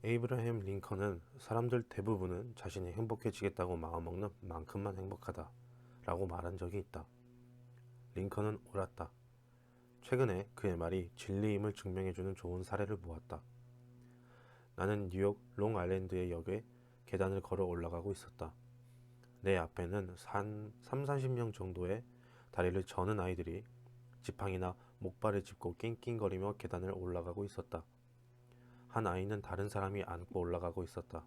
에이브라햄 링컨은 사람들 대부분은 자신이 행복해지겠다고 마음먹는 만큼만 행복하다 라고 말한 적이 있다. 링컨은 옳았다. 최근에 그의 말이 진리임을 증명해주는 좋은 사례를 모았다. 나는 뉴욕 롱아일랜드의 역에 계단을 걸어 올라가고 있었다. 내 앞에는 30-40명 정도의 다리를 저는 아이들이 지팡이나 목발을 짚고 낑낑거리며 계단을 올라가고 있었다. 한 아이는 다른 사람이 안고 올라가고 있었다.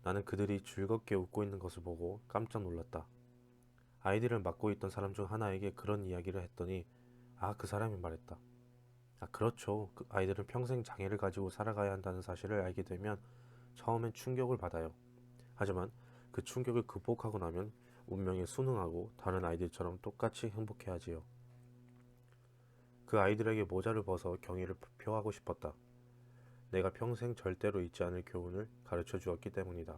나는 그들이 즐겁게 웃고 있는 것을 보고 깜짝 놀랐다. 아이들을 맡고 있던 사람 중 하나에게 그런 이야기를 했더니 그 사람이 말했다. 그렇죠. 그 아이들은 평생 장애를 가지고 살아가야 한다는 사실을 알게 되면 처음엔 충격을 받아요. 하지만 그 충격을 극복하고 나면 운명에 순응하고 다른 아이들처럼 똑같이 행복해하지요. 그 아이들에게 모자를 벗어 경의를 표하고 싶었다. 내가 평생 절대로 잊지 않을 교훈을 가르쳐 주었기 때문이다.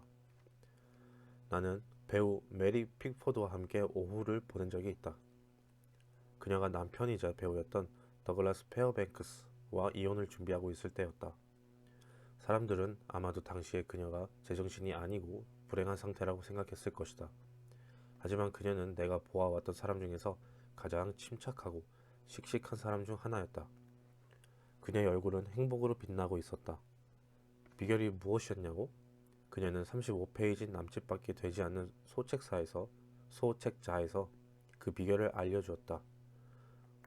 나는 배우 메리 픽포드와 함께 오후를 보낸 적이 있다. 그녀가 남편이자 배우였던 더글라스 페어뱅크스와 이혼을 준비하고 있을 때였다. 사람들은 아마도 당시에 그녀가 제정신이 아니고 불행한 상태라고 생각했을 것이다. 하지만 그녀는 내가 보아왔던 사람 중에서 가장 침착하고 씩씩한 사람 중 하나였다. 그녀의 얼굴은 행복으로 빛나고 있었다. 비결이 무엇이었냐고? 그녀는 35페이지 남짓밖에 되지 않는 소책자에서 그 비결을 알려주었다.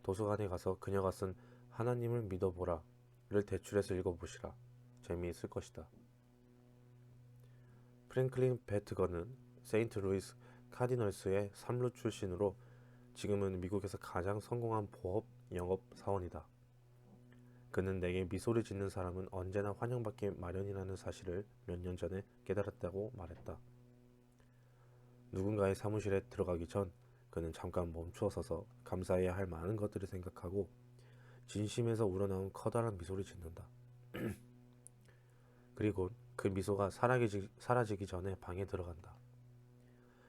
도서관에 가서 그녀가 쓴 하나님을 믿어보라를 대출해서 읽어보시라. 재미있을 것이다. 프랭클린 베트건은 세인트루이스 카디널스의 삼루 출신으로 지금은 미국에서 가장 성공한 보업 영업 사원이다. 그는 내게 미소를 짓는 사람은 언제나 환영받기 마련이라는 사실을 몇 년 전에 깨달았다고 말했다. 누군가의 사무실에 들어가기 전 그는 잠깐 멈추어 서서 감사해야 할 많은 것들을 생각하고 진심에서 우러나온 커다란 미소를 짓는다. 그리고 그 미소가 사라지기 전에 방에 들어간다.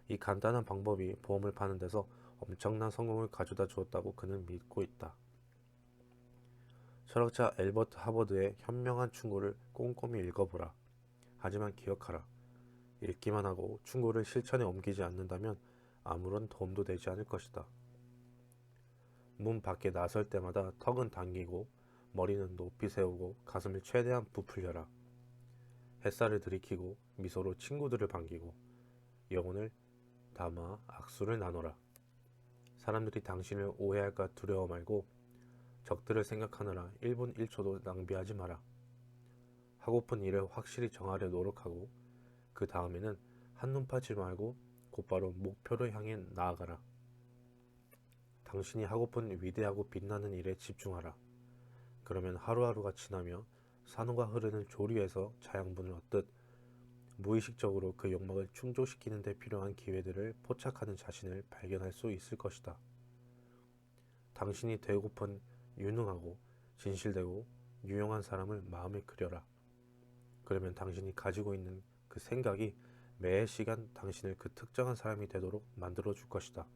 이 간단한 방법이 보험을 파는 데서 엄청난 성공을 가져다 주었다고 그는 믿고 있다. 철학자 엘버트 하버드의 현명한 충고를 꼼꼼히 읽어보라. 하지만 기억하라. 읽기만 하고 충고를 실천에 옮기지 않는다면 아무런 도움도 되지 않을 것이다. 문 밖에 나설 때마다 턱은 당기고 머리는 높이 세우고 가슴을 최대한 부풀려라. 햇살을 들이키고 미소로 친구들을 반기고 영혼을 담아 악수를 나눠라. 사람들이 당신을 오해할까 두려워 말고 적들을 생각하느라 1분 1초도 낭비하지 마라. 하고픈 일을 확실히 정하려 노력하고 그 다음에는 한눈 파지 말고 곧바로 목표를 향해 나아가라. 당신이 하고픈 위대하고 빛나는 일에 집중하라. 그러면 하루하루가 지나며 산호가 흐르는 조류에서 자양분을 얻듯 무의식적으로 그 욕망을 충족시키는 데 필요한 기회들을 포착하는 자신을 발견할 수 있을 것이다. 당신이 되고픈 유능하고 진실되고 유용한 사람을 마음에 그려라. 그러면 당신이 가지고 있는 그 생각이 매 시간 당신을 그 특정한 사람이 되도록 만들어 줄 것이다.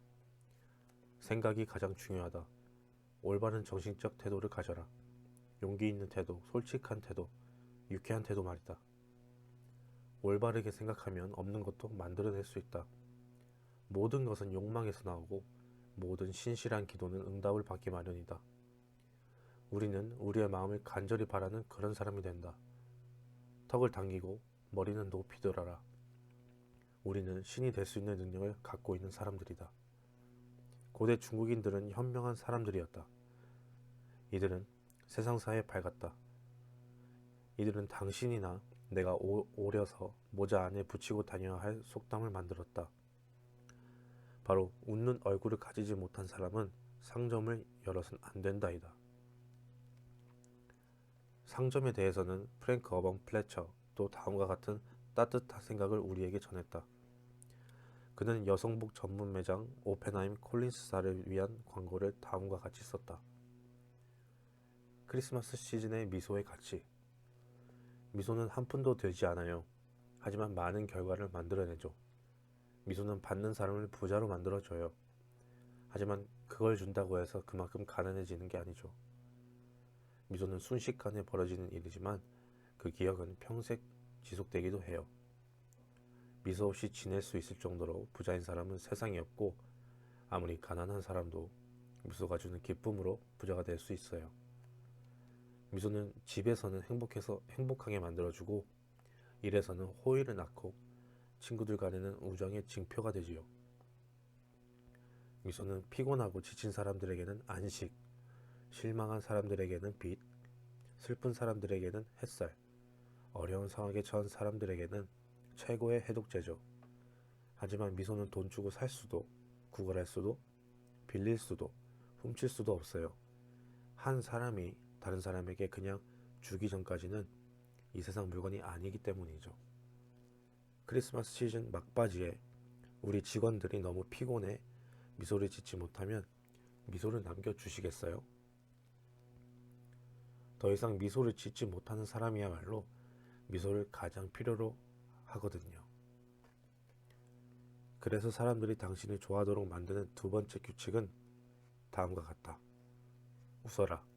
생각이 가장 중요하다. 올바른 정신적 태도를 가져라. 용기 있는 태도, 솔직한 태도, 유쾌한 태도 말이다. 올바르게 생각하면 없는 것도 만들어낼 수 있다. 모든 것은 욕망에서 나오고 모든 신실한 기도는 응답을 받기 마련이다. 우리는 우리의 마음을 간절히 바라는 그런 사람이 된다. 턱을 당기고 머리는 높이 들어라. 우리는 신이 될 수 있는 능력을 갖고 있는 사람들이다. 고대 중국인들은 현명한 사람들이었다. 이들은 세상사에 밝았다. 이들은 당신이나 내가 오려서 모자 안에 붙이고 다녀야 할 속담을 만들었다. 바로 웃는 얼굴을 가지지 못한 사람은 상점을 열어선 안 된다이다. 상점에 대해서는 프랭크 어번 플래처 또 다음과 같은 따뜻한 생각을 우리에게 전했다. 그는 여성복 전문 매장 오펜하임 콜린스사를 위한 광고를 다음과 같이 썼다. 크리스마스 시즌의 미소의 가치. 미소는 한 푼도 들지 않아요. 하지만 많은 결과를 만들어내죠. 미소는 받는 사람을 부자로 만들어줘요. 하지만 그걸 준다고 해서 그만큼 가난해지는 게 아니죠. 미소는 순식간에 벌어지는 일이지만 그 그 기억은 평생 지속되기도 해요. 미소 없이 지낼 수 있을 정도로 부자인 사람은 세상에 없고 아무리 가난한 사람도 미소가 주는 기쁨으로 부자가 될 수 있어요. 미소는 집에서는 행복하게 만들어주고 일에서는 호의를 낳고 친구들 간에는 우정의 징표가 되지요. 미소는 피곤하고 지친 사람들에게는 안식, 실망한 사람들에게는 빛, 슬픈 사람들에게는 햇살, 어려운 상황에 처한 사람들에게는 최고의 해독제죠. 하지만 미소는 돈 주고 살 수도, 구걸할 수도, 빌릴 수도, 훔칠 수도 없어요. 한 사람이 다른 사람에게 그냥 주기 전까지는 이 세상 물건이 아니기 때문이죠. 크리스마스 시즌 막바지에 우리 직원들이 너무 피곤해 미소를 짓지 못하면 미소를 남겨주시겠어요? 더 이상 미소를 짓지 못하는 사람이야말로 미소를 가장 필요로 하거든요. 그래서 사람들이 당신을 좋아하도록 만드는 두 번째 규칙은 다음과 같다. 웃어라.